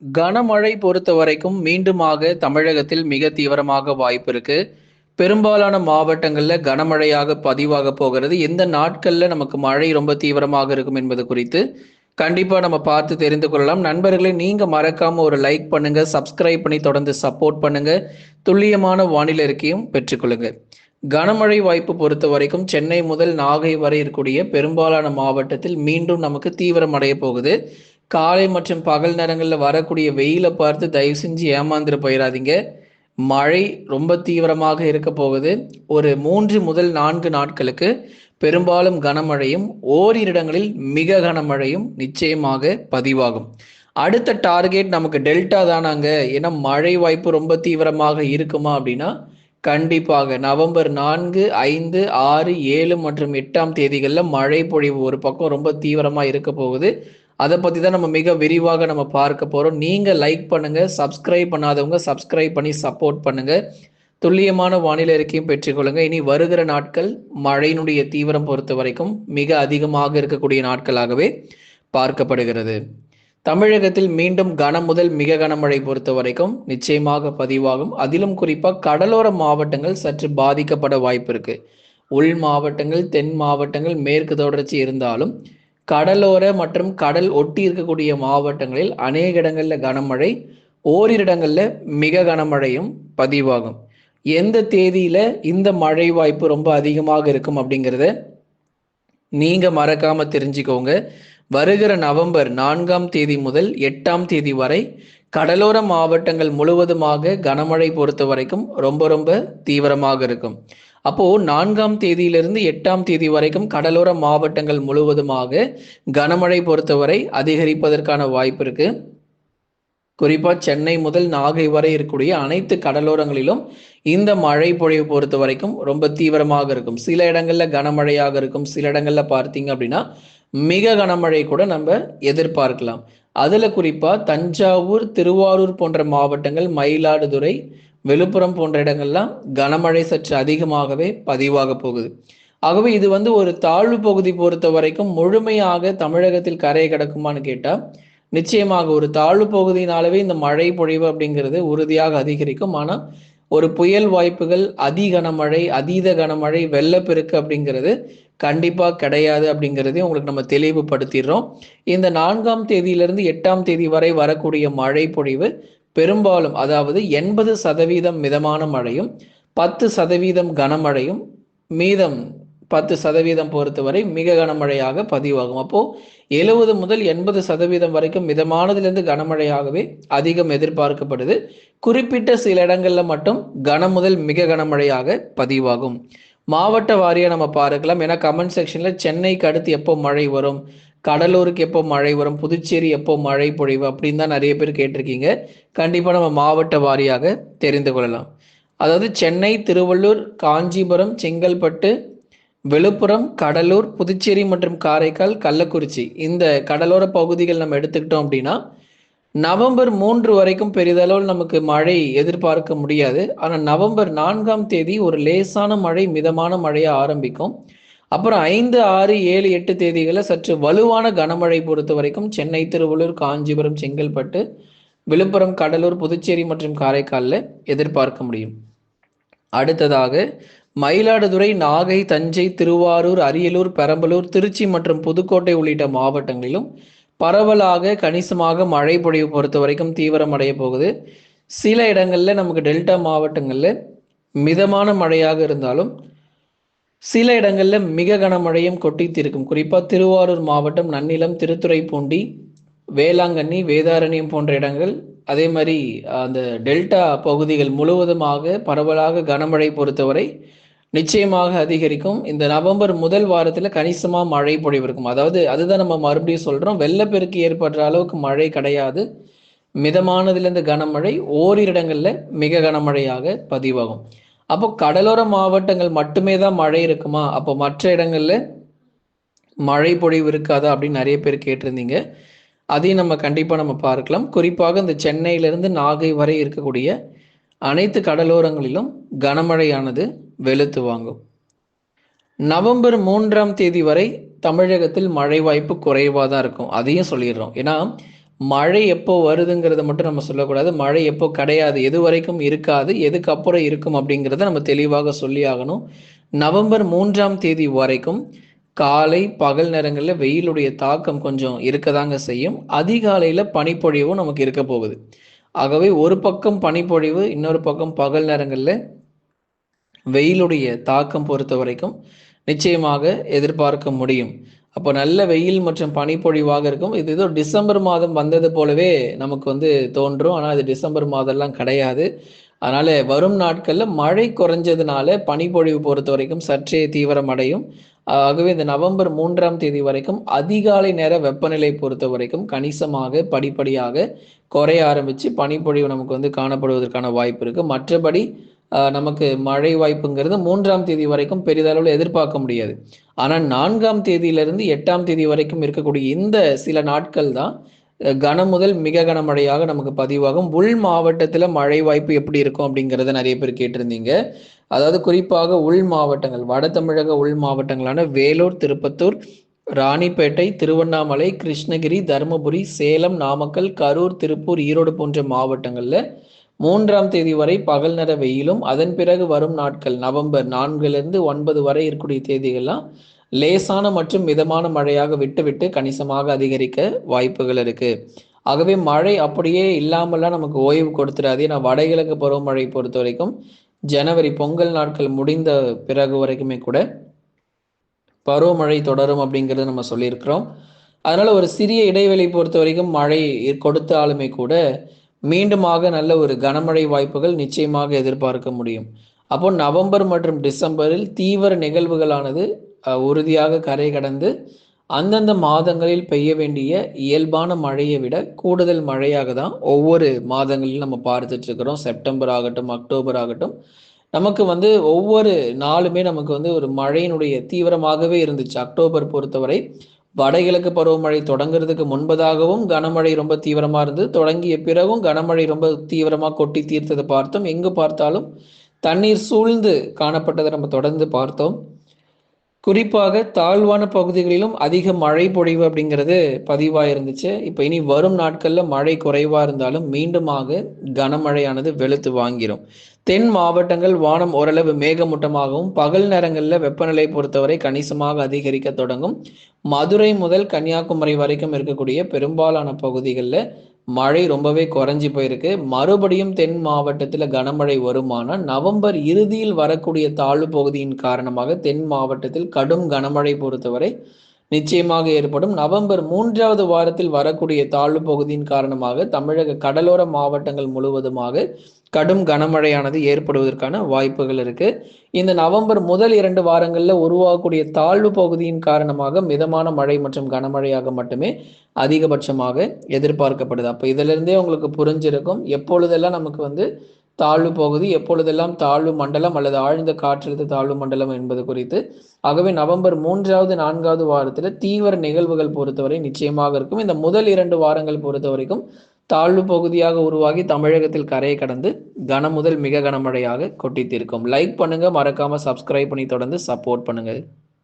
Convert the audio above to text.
கனமழை பொறுத்தவரைக்கும் மீண்டுமாக தமிழகத்தில் மிக தீவிரமாக வாய்ப்பு இருக்கு. பெரும்பாலான மாவட்டங்கள்ல கனமழையாக பதிவாக போகிறது. எந்த நாட்கள்ல நமக்கு மழை ரொம்ப தீவிரமாக இருக்கும் என்பது குறித்து கண்டிப்பா நம்ம பார்த்து தெரிந்து கொள்ளலாம். நண்பர்களே, நீங்க மறக்காம ஒரு லைக் பண்ணுங்க, சப்ஸ்கிரைப் பண்ணி தொடர்ந்து சப்போர்ட் பண்ணுங்க. துல்லியமான வானிலை அறிக்கையும் பெற்றுக்கொள்ளுங்க. கனமழை வாய்ப்பு பொறுத்த வரைக்கும் சென்னை முதல் நாகை வரை இருக்கக்கூடிய பெரும்பாலான மாவட்டத்தில் மீண்டும் நமக்கு தீவிரமடைய போகுது. காலை மற்றும் பகல் நேரங்களில் வரக்கூடிய வெயிலை பார்த்து தயவு செஞ்சு ஏமாந்துட்டு போயிடாதீங்க. மழை ரொம்ப தீவிரமாக இருக்க போகுது. ஒரு 3 முதல் 4 நாட்களுக்கு பெரும்பாலும் கனமழையும் ஓரிரு இடங்களில் மிக கனமழையும் நிச்சயமாக பதிவாகும். அடுத்த டார்கெட் நமக்கு டெல்டா தானாங்க. ஏன்னா மழை வாய்ப்பு ரொம்ப தீவிரமாக இருக்குமா அப்படின்னா கண்டிப்பாக நவம்பர் 4, 5, 6, 7 மற்றும் 8ஆம் தேதிகளில் மழை பொழிவு ஒரு பக்கம் ரொம்ப தீவிரமாக இருக்க போகுது. அதை பற்றி தான் நம்ம மிக விரிவாக நம்ம பார்க்க போகிறோம். நீங்கள் லைக் பண்ணுங்கள், சப்ஸ்கிரைப் பண்ணாதவங்க சப்ஸ்கிரைப் பண்ணி சப்போர்ட் பண்ணுங்கள். துல்லியமான வானிலை அறிக்கையும் பெற்றுக்கொள்ளுங்க. இனி வருகிற நாட்கள் மழையினுடைய தீவிரம் பொறுத்த வரைக்கும் மிக அதிகமாக இருக்கக்கூடிய நாட்களாகவே பார்க்கப்படுகிறது. தமிழகத்தில் மீண்டும் கன முதல் மிக கனமழை பொறுத்த வரைக்கும் நிச்சயமாக பதிவாகும். அதிலும் குறிப்பாக கடலோர மாவட்டங்கள் சற்று பாதிக்கப்பட வாய்ப்பு இருக்கு. உள் மாவட்டங்கள், தென் மாவட்டங்கள், மேற்கு தொடர்ச்சி இருந்தாலும் கடலோர மற்றும் கடல் ஒட்டி இருக்கக்கூடிய மாவட்டங்களில் அநேக இடங்கள்ல கனமழை, ஓரிரு இடங்கள்ல மிக கனமழையும் பதிவாகும். எந்த தேதியில இந்த மழை வாய்ப்பு ரொம்ப அதிகமாக இருக்கும் அப்படிங்கிறத நீங்க மறக்காம தெரிஞ்சுக்கோங்க. வருகிற நவம்பர் 4ஆம் தேதி முதல் 8ஆம் தேதி வரை கடலோர மாவட்டங்கள் முழுவதுமாக கனமழை பொறுத்த வரைக்கும் ரொம்ப ரொம்ப தீவிரமாக இருக்கும். அப்போ 4ஆம் தேதியிலிருந்து 8ஆம் தேதி வரைக்கும் கடலோர மாவட்டங்கள் முழுவதுமாக கனமழை பொறுத்தவரை அதிகரிப்பதற்கான வாய்ப்பு இருக்கு. குறிப்பா சென்னை முதல் நாகை வரை இருக்கக்கூடிய அனைத்து கடலோரங்களிலும் இந்த மழை பொழிவு பொறுத்த வரைக்கும் ரொம்ப தீவிரமாக இருக்கும். சில இடங்கள்ல கனமழையாக இருக்கும். சில இடங்கள்ல பார்த்தீங்க அப்படின்னா மிக கனமழை கூட நம்ம எதிர்பார்க்கலாம். அதுல குறிப்பா தஞ்சாவூர், திருவாரூர் போன்ற மாவட்டங்கள், மயிலாடுதுறை, விழுப்புரம் போன்ற இடங்கள்லாம் கனமழை சற்று அதிகமாகவே பதிவாக போகுது. ஆகவே இது ஒரு தாழ்வு பகுதி பொறுத்த வரைக்கும் முழுமையாக தமிழகத்தில் கரை கிடக்குமான்னு கேட்டா நிச்சயமாக ஒரு தாழ்வு பகுதியினாலவே இந்த மழை பொழிவு அப்படிங்கிறது உறுதியாக அதிகரிக்கும். ஆனால் ஒரு புயல் வாய்ப்புகள், அதி கனமழை, அதீத கனமழை, வெள்ளப்பெருக்கு அப்படிங்கிறது கண்டிப்பாக கிடையாது அப்படிங்கிறதையும் உங்களுக்கு நம்ம தெளிவுபடுத்திடுறோம். இந்த 4ஆம் தேதியிலிருந்து 8ஆம் தேதி வரை வரக்கூடிய மழை பொழிவு பெரும்பாலும், அதாவது 80% மிதமான மழையும் 10% கனமழையும், மீதம் 10% பொறுத்தவரை மிக கனமழையாக பதிவாகும். அப்போ 70 முதல் 80% வரைக்கும் மிதமானதிலிருந்து கனமழையாகவே அதிகம் எதிர்பார்க்கப்படுது. குறிப்பிட்ட சில இடங்கள்ல மட்டும் கன முதல் மிக கனமழையாக பதிவாகும். மாவட்ட வாரியா நம்ம பார்க்கலாம். ஏன்னா கமெண்ட் செக்ஷன்ல சென்னைக்கு அடுத்து எப்போ மழை வரும், கடலூருக்கு எப்போ மழை வரும், புதுச்சேரி எப்போ மழை பொழிவு அப்படின்னு தான் நிறைய பேர் கேட்டிருக்கீங்க. கண்டிப்பா நம்ம மாவட்ட வாரியாக தெரிந்து கொள்ளலாம். அதாவது சென்னை, திருவள்ளூர், காஞ்சிபுரம், செங்கல்பட்டு, விழுப்புரம், கடலூர், புதுச்சேரி மற்றும் காரைக்கால், கள்ளக்குறிச்சி இந்த கடலோர பகுதிகள் நம்ம எடுத்துக்கிட்டோம் அப்படின்னா நவம்பர் 3 வரைக்கும் பெரிதளவில் நமக்கு மழை எதிர்பார்க்க முடியாது. ஆனால் நவம்பர் 4ஆம் தேதி ஒரு லேசான மழை, மிதமான மழையை ஆரம்பிக்கும். அப்புறம் 5, 6, 7, 8 தேதிகளில் சற்று வலுவான கனமழை பொறுத்த வரைக்கும் சென்னை, திருவள்ளூர், காஞ்சிபுரம், செங்கல்பட்டு, விழுப்புரம், கடலூர், புதுச்சேரி மற்றும் காரைக்காலில் எதிர்பார்க்க முடியும். அடுத்ததாக மயிலாடுதுறை, நாகை, தஞ்சை, திருவாரூர், அரியலூர், பெரம்பலூர், திருச்சி மற்றும் புதுக்கோட்டை உள்ளிட்ட மாவட்டங்களிலும் பரவலாக கணிசமாக மழை பொழிவு பொறுத்த வரைக்கும் தீவிரமடைய போகுது. சில இடங்கள்ல நமக்கு டெல்டா மாவட்டங்கள்ல மிதமான மழையாக இருந்தாலும் சில இடங்கள்ல மிக கனமழையும் கொட்டி தீர்க்கும். குறிப்பா திருவாரூர் மாவட்டம் நன்னிலம், திருத்துறைப்பூண்டி, வேளாங்கண்ணி, வேதாரண்யம் போன்ற இடங்கள், அதே மாதிரி அந்த டெல்டா பகுதிகள் முழுவதுமாக பரவலாக கனமழை பொறுத்தவரை நிச்சயமாக அதிகரிக்கும். இந்த நவம்பர் முதல் வாரத்தில் கணிசமாக மழை பொழிவு இருக்கும். அதாவது அதுதான் நம்ம மறுபடியும் சொல்கிறோம், வெள்ளப்பெருக்கு ஏற்படுற அளவுக்கு மழை கிடையாது. மிதமானதுலேருந்து கனமழை, ஓரிரு இடங்களில் மிக கனமழையாக பதிவாகும். அப்போ கடலோர மாவட்டங்கள் மட்டுமே தான் மழை இருக்குமா, அப்போ மற்ற இடங்களில் மழை பொழிவு இருக்காதா அப்படின்னு நிறைய பேர் கேட்டிருந்தீங்க. அதையும் நம்ம கண்டிப்பாக நம்ம பார்க்கலாம். குறிப்பாக இந்த சென்னையிலிருந்து நாகை வரை இருக்கக்கூடிய அனைத்து கடலோரங்களிலும் கனமழையானது வெளுத்து வாங்கும். நவம்பர் 3ஆம் தேதி வரை தமிழகத்தில் மழை வாய்ப்பு குறைவாக தான் இருக்கும். அதையும் சொல்லிடுறோம். ஏன்னா மழை எப்போ வருதுங்கிறத மட்டும் நம்ம சொல்லக்கூடாது. மழை எப்போ கிடையாது, எது வரைக்கும் இருக்காது, எதுக்கு அப்புறம் இருக்கும் அப்படிங்கிறத நம்ம தெளிவாக சொல்லி ஆகணும். நவம்பர் 3ஆம் தேதி வரைக்கும் காலை, பகல் நேரங்கள்ல வெயிலுடைய தாக்கம் கொஞ்சம் இருக்கதாங்க செய்யும். அதிகாலையில பனிப்பொழிவும் நமக்கு இருக்க போகுது. ஆகவே ஒரு பக்கம் பனிப்பொழிவு, இன்னொரு பக்கம் பகல் நேரங்கள்ல வெயிலுடைய தாக்கம் பொறுத்தவரைக்கும் நிச்சயமாக எதிர்பார்க்க முடியும். அப்போ நல்ல வெயில் மற்றும் பனிப்பொழிவாக இருக்கும். இது ஏதோ டிசம்பர் மாதம் வந்தது போலவே நமக்கு தோன்றும். ஆனா அது டிசம்பர் மாதம்லாம் கிடையாது. அதனால வரும் நாட்கள்ல மழை குறைஞ்சதுனால பனிப்பொழிவு பொறுத்தவரைக்கும் சற்றே தீவிரமடையும். ஆகவே இந்த நவம்பர் 3ஆம் தேதி வரைக்கும் அதிகாலை நேர வெப்பநிலை பொறுத்தவரைக்கும் கணிசமாக படிப்படியாக குறைய ஆரம்பிச்சு பனிப்பொழிவு நமக்கு காணப்படுவதற்கான வாய்ப்பு இருக்கு. மற்றபடி நமக்கு மழை வாய்ப்புங்கிறது 3ஆம் தேதி வரைக்கும் பெரிதளவில் எதிர்பார்க்க முடியாது. ஆனா 4ஆம் தேதியிலிருந்து 8ஆம் தேதி வரைக்கும் இருக்கக்கூடிய இந்த சில நாட்கள் தான் கனமுதல் மிக கனமழையாக நமக்கு பதிவாகும். உள் மாவட்டத்துல மழை வாய்ப்பு எப்படி இருக்கும் அப்படிங்கிறத நிறைய பேர் கேட்டிருந்தீங்க. அதாவது குறிப்பாக உள் மாவட்டங்கள், வட தமிழக உள் மாவட்டங்களான வேலூர், திருப்பத்தூர், ராணிப்பேட்டை, திருவண்ணாமலை, கிருஷ்ணகிரி, தருமபுரி, சேலம், நாமக்கல், கரூர், திருப்பூர், ஈரோடு போன்ற மாவட்டங்கள்ல 3ஆம் தேதி வரை பகல் நேர வெயிலும், அதன் பிறகு வரும் நாட்கள் நவம்பர் 4லிருந்து 9 வரை இருக்கக்கூடிய தேதிகள்லாம் லேசான மற்றும் மிதமான மழையாக விட்டு விட்டு கணிசமாக அதிகரிக்க வாய்ப்புகள் இருக்கு. ஆகவே மழை அப்படியே இல்லாமல்லாம் நமக்கு ஓய்வு கொடுத்துடாது. ஏன்னா வடகிழக்கு பருவமழை பொறுத்த வரைக்கும் ஜனவரி பொங்கல் நாட்கள் முடிந்த பிறகு வரைக்குமே கூட பருவமழை தொடரும் அப்படிங்கிறத நம்ம சொல்லியிருக்கிறோம். அதனால ஒரு சிறிய இடைவெளி பொறுத்த வரைக்கும் மழை கொடுத்தாலுமே கூட மீண்டுமாக நல்ல ஒரு கனமழை வாய்ப்புகள் நிச்சயமாக எதிர்பார்க்க முடியும். அப்போ நவம்பர் மற்றும் டிசம்பரில் தீவிர நிகழ்வுகளானது உறுதியாக கரை கடந்து அந்தந்த மாதங்களில் பெய்ய வேண்டிய இயல்பான மழையை விட கூடுதல் மழையாக தான் ஒவ்வொரு மாதங்களிலும் நம்ம பார்த்துட்டு இருக்கிறோம். செப்டம்பர் ஆகட்டும், அக்டோபர் ஆகட்டும், நமக்கு ஒவ்வொரு நாளுமே நமக்கு ஒரு மழையினுடைய தீவிரமாகவே இருந்துச்சு. அக்டோபர் பொறுத்தவரை வடகிழக்கு பருவமழை தொடங்குறதுக்கு முன்பதாகவும் கனமழை ரொம்ப தீவிரமா இருந்து, தொடங்கிய பிறகும் கனமழை ரொம்ப தீவிரமா கொட்டி தீர்த்ததை பார்த்தோம். எங்கு பார்த்தாலும் தண்ணீர் சூழ்ந்து காணப்பட்டதை நம்ம தொடர்ந்து பார்த்தோம். குறிப்பாக தாழ்வான பகுதிகளிலும் அதிக மழை பொழிவு அப்படிங்கிறது பதிவாயிருந்துச்சு. இப்போ இனி வரும் நாட்கள்ல மழை குறைவா இருந்தாலும் மீண்டுமாக கனமழையானது வெளுத்து வாங்கிரும். தென் மாவட்டங்கள் வானம் ஓரளவு மேகமூட்டமாகவும் பகல் நேரங்களில் வெப்பநிலை பொறுத்தவரை கணிசமாக அதிகரிக்க தொடங்கும். மதுரை முதல் கன்னியாகுமரி வரைக்கும் இருக்கக்கூடிய பெரும்பாலான பகுதிகளில் மழை ரொம்பவே குறைஞ்சி போயிருக்கு. மறுபடியும் தென் மாவட்டத்தில் கனமழை வருமானால் நவம்பர் இறுதியில் வரக்கூடிய தாழ்வு பகுதியின் காரணமாக தென் மாவட்டத்தில் கடும் கனமழை பொறுத்தவரை நிச்சயமாக ஏற்படும். நவம்பர் 3ஆவது வாரத்தில் வரக்கூடிய தாழ்வு பகுதியின் காரணமாக தமிழக கடலோர மாவட்டங்கள் முழுவதுமாக கடும் கனமழையானது ஏற்படுவதற்கான வாய்ப்புகள் இருக்கு. இந்த நவம்பர் முதல் 2 வாரங்கள்ல உருவாகக்கூடிய தாழ்வு பகுதியின் காரணமாக மிதமான மழை மற்றும் கனமழையாக மட்டுமே அதிகபட்சமாக எதிர்பார்க்கப்படுது. அப்ப இதுல இருந்தே உங்களுக்கு புரிஞ்சிருக்கும் எப்பொழுதெல்லாம் நமக்கு தாழ்வு பகுதி, எப்பொழுதெல்லாம் தாழ்வு மண்டலம் அல்லது ஆழ்ந்த காற்றழுத்த தாழ்வு மண்டலம் என்பது குறித்து. ஆகவே நவம்பர் 3ஆவது 4ஆவது வாரத்துல தீவிர நிகழ்வுகள் பொறுத்தவரை நிச்சயமாக இருக்கும். இந்த முதல் 2 வாரங்கள் பொறுத்த வரைக்கும் தாழ்வு பகுதியாக உருவாகி தமிழகத்தில் கரையை கடந்து கன முதல் மிக கனமழையாக கொட்டி தீர்க்கும். லைக் பண்ணுங்க, மறக்காம சப்ஸ்கிரைப் பண்ணி தொடர்ந்து சப்போர்ட் பண்ணுங்க.